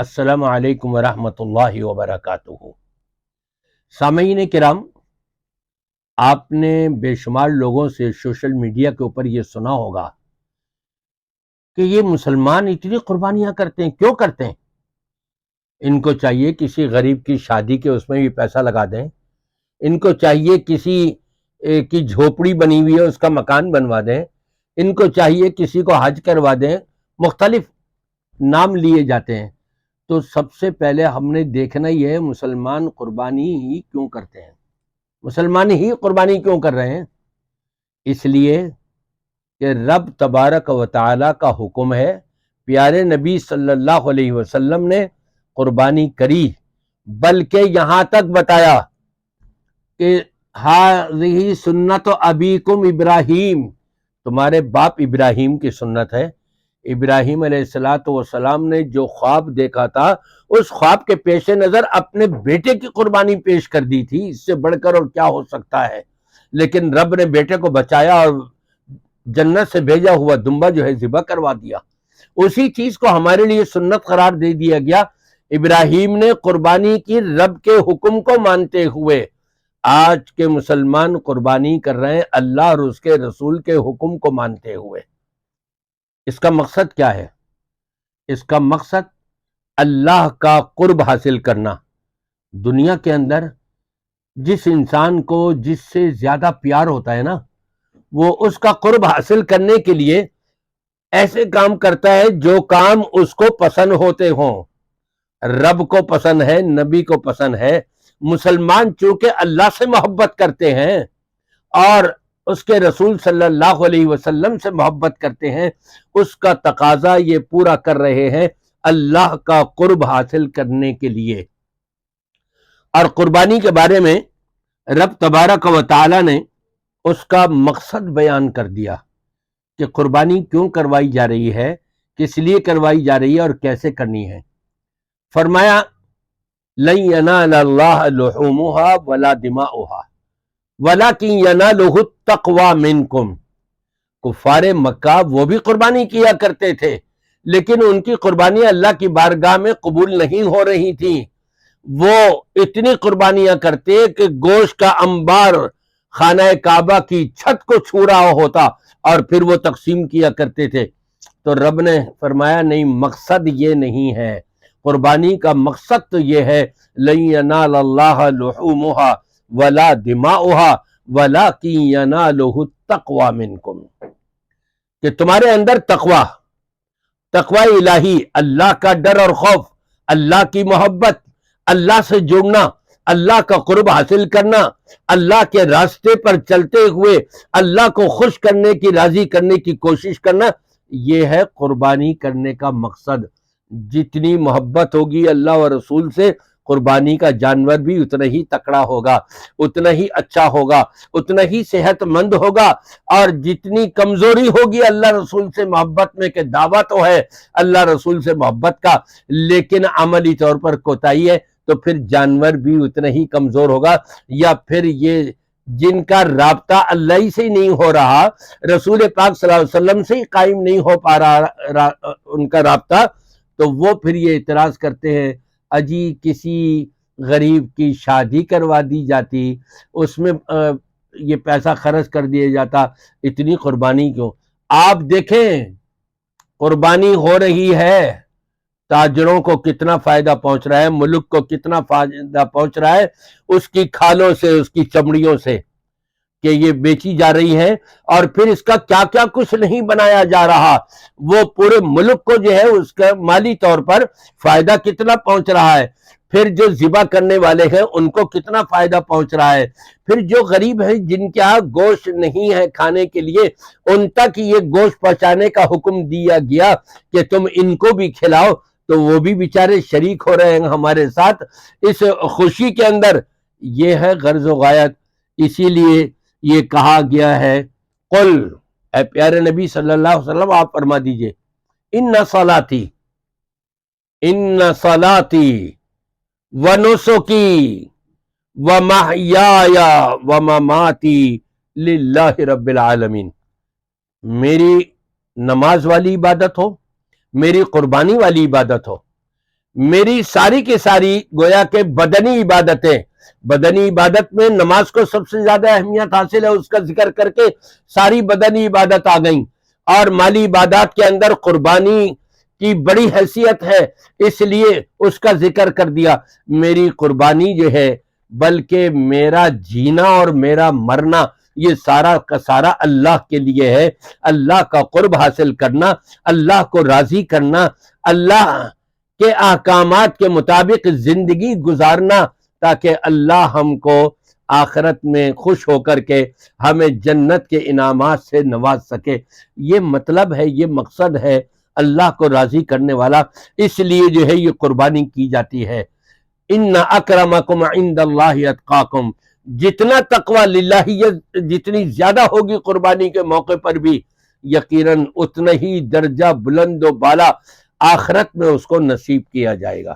السلام علیکم ورحمۃ اللہ وبرکاتہ۔ سامعین کرام، آپ نے بے شمار لوگوں سے سوشل میڈیا کے اوپر یہ سنا ہوگا کہ یہ مسلمان اتنی قربانیاں کرتے ہیں، کیوں کرتے ہیں؟ ان کو چاہیے کسی غریب کی شادی کے اس میں بھی پیسہ لگا دیں، ان کو چاہیے کسی کی جھوپڑی بنی ہوئی ہے اس کا مکان بنوا دیں، ان کو چاہیے کسی کو حج کروا دیں، مختلف نام لیے جاتے ہیں۔ تو سب سے پہلے ہم نے دیکھنا یہ ہے مسلمان قربانی ہی کیوں کرتے ہیں، مسلمان ہی قربانی کیوں کر رہے ہیں؟ اس لیے کہ رب تبارک و تعالی کا حکم ہے، پیارے نبی صلی اللہ علیہ وسلم نے قربانی کری، بلکہ یہاں تک بتایا کہ ہذہ سنت ابیکم ابراہیم، تمہارے باپ ابراہیم کی سنت ہے۔ ابراہیم علیہ السلام نے جو خواب دیکھا تھا، اس خواب کے پیش نظر اپنے بیٹے کی قربانی پیش کر دی تھی، اس سے بڑھ کر اور کیا ہو سکتا ہے؟ لیکن رب نے بیٹے کو بچایا اور جنت سے بھیجا ہوا دمبا جو ہے ذبح کروا دیا۔ اسی چیز کو ہمارے لیے سنت قرار دے دیا گیا۔ ابراہیم نے قربانی کی رب کے حکم کو مانتے ہوئے، آج کے مسلمان قربانی کر رہے ہیں اللہ اور اس کے رسول کے حکم کو مانتے ہوئے۔ اس کا مقصد کیا ہے؟ اس کا مقصد اللہ کا قرب حاصل کرنا۔ دنیا کے اندر جس انسان کو جس سے زیادہ پیار ہوتا ہے نا، وہ اس کا قرب حاصل کرنے کے لیے ایسے کام کرتا ہے جو کام اس کو پسند ہوتے ہوں۔ رب کو پسند ہے، نبی کو پسند ہے۔ مسلمان چونکہ اللہ سے محبت کرتے ہیں اور اس کے رسول صلی اللہ علیہ وسلم سے محبت کرتے ہیں، اس کا تقاضا یہ پورا کر رہے ہیں اللہ کا قرب حاصل کرنے کے لیے۔ اور قربانی کے بارے میں رب تبارک و تعالی نے اس کا مقصد بیان کر دیا کہ قربانی کیوں کروائی جا رہی ہے، کس لیے کروائی جا رہی ہے اور کیسے کرنی ہے۔ فرمایا لن ینال اللہ لحومها ولا دماؤها وَلَكِنْ يَنَالُهُ التَّقْوَى مِنْكُمْ۔ کفار مکہ وہ بھی قربانی کیا کرتے تھے، لیکن ان کی قربانی اللہ کی بارگاہ میں قبول نہیں ہو رہی تھی۔ وہ اتنی قربانیاں کرتے کہ گوشت کا انبار خانہ کعبہ کی چھت کو چھو رہا ہوتا اور پھر وہ تقسیم کیا کرتے تھے۔ تو رب نے فرمایا نہیں، مقصد یہ نہیں ہے، قربانی کا مقصد تو یہ ہے لن ینال اللہ لحومها ولا دماؤها ولکن ینالہ التقوی منکم، کہ تمہارے اندر تقوی الہی، اللہ کا ڈر اور خوف، اللہ کی محبت، اللہ سے جڑنا، اللہ کا قرب حاصل کرنا، اللہ کے راستے پر چلتے ہوئے اللہ کو خوش کرنے کی، راضی کرنے کی کوشش کرنا، یہ ہے قربانی کرنے کا مقصد۔ جتنی محبت ہوگی اللہ و رسول سے، قربانی کا جانور بھی اتنا ہی تکڑا ہوگا، اتنا ہی اچھا ہوگا، اتنا ہی صحت مند ہوگا۔ اور جتنی کمزوری ہوگی اللہ رسول سے محبت میں، کہ دعویٰ تو ہے اللہ رسول سے محبت کا لیکن عملی طور پر کوتاہی ہے، تو پھر جانور بھی اتنا ہی کمزور ہوگا۔ یا پھر یہ جن کا رابطہ اللہ ہی سے نہیں ہو رہا، رسول پاک صلی اللہ علیہ وسلم سے ہی قائم نہیں ہو پا رہا ان کا رابطہ، تو وہ پھر یہ اعتراض کرتے ہیں اجی کسی غریب کی شادی کروا دی جاتی، اس میں یہ پیسہ خرچ کر دیا جاتا، اتنی قربانی کیوں؟ آپ دیکھیں قربانی ہو رہی ہے، تاجروں کو کتنا فائدہ پہنچ رہا ہے، ملک کو کتنا فائدہ پہنچ رہا ہے اس کی کھالوں سے، اس کی چمڑیوں سے، کہ یہ بیچی جا رہی ہے، اور پھر اس کا کیا کیا کچھ نہیں بنایا جا رہا، وہ پورے ملک کو جو ہے اس کا مالی طور پر فائدہ کتنا پہنچ رہا ہے، پھر جو ذبح کرنے والے ہیں ان کو کتنا فائدہ پہنچ رہا ہے، پھر جو غریب ہیں جن کے ہاں گوشت نہیں ہے کھانے کے لیے، ان تک یہ گوشت پہنچانے کا حکم دیا گیا کہ تم ان کو بھی کھلاؤ، تو وہ بھی بیچارے شریک ہو رہے ہیں ہمارے ساتھ اس خوشی کے اندر۔ یہ ہے غرض و غایت۔ اسی لیے یہ کہا گیا ہے، قل، اے پیارے نبی صلی اللہ علیہ وسلم آپ فرما دیجئے، ان صلاتی ونسکی ومحیای ومماتی للہ رب العالمین، میری نماز والی عبادت ہو، میری قربانی والی عبادت ہو، میری ساری کی ساری گویا کہ بدنی عبادتیں، بدنی عبادت میں نماز کو سب سے زیادہ اہمیت حاصل ہے، اس کا ذکر کر کے ساری بدنی عبادت آ گئیں، اور مالی عبادات کے اندر قربانی کی بڑی حیثیت ہے، اس لیے اس کا ذکر کر دیا۔ میری قربانی جو ہے، بلکہ میرا جینا اور میرا مرنا، یہ سارا کا سارا اللہ کے لیے ہے۔ اللہ کا قرب حاصل کرنا، اللہ کو راضی کرنا، اللہ کے احکامات کے مطابق زندگی گزارنا، تاکہ اللہ ہم کو آخرت میں خوش ہو کر کے ہمیں جنت کے انعامات سے نواز سکے۔ یہ مطلب ہے، یہ مقصد ہے اللہ کو راضی کرنے والا، اس لیے جو ہے یہ قربانی کی جاتی ہے۔ ان اکرمکم عند اللہ اتقاکم، جتنا تقوی للہیت جتنی زیادہ ہوگی قربانی کے موقع پر بھی، یقیناً اتنا ہی درجہ بلند و بالا آخرت میں اس کو نصیب کیا جائے گا۔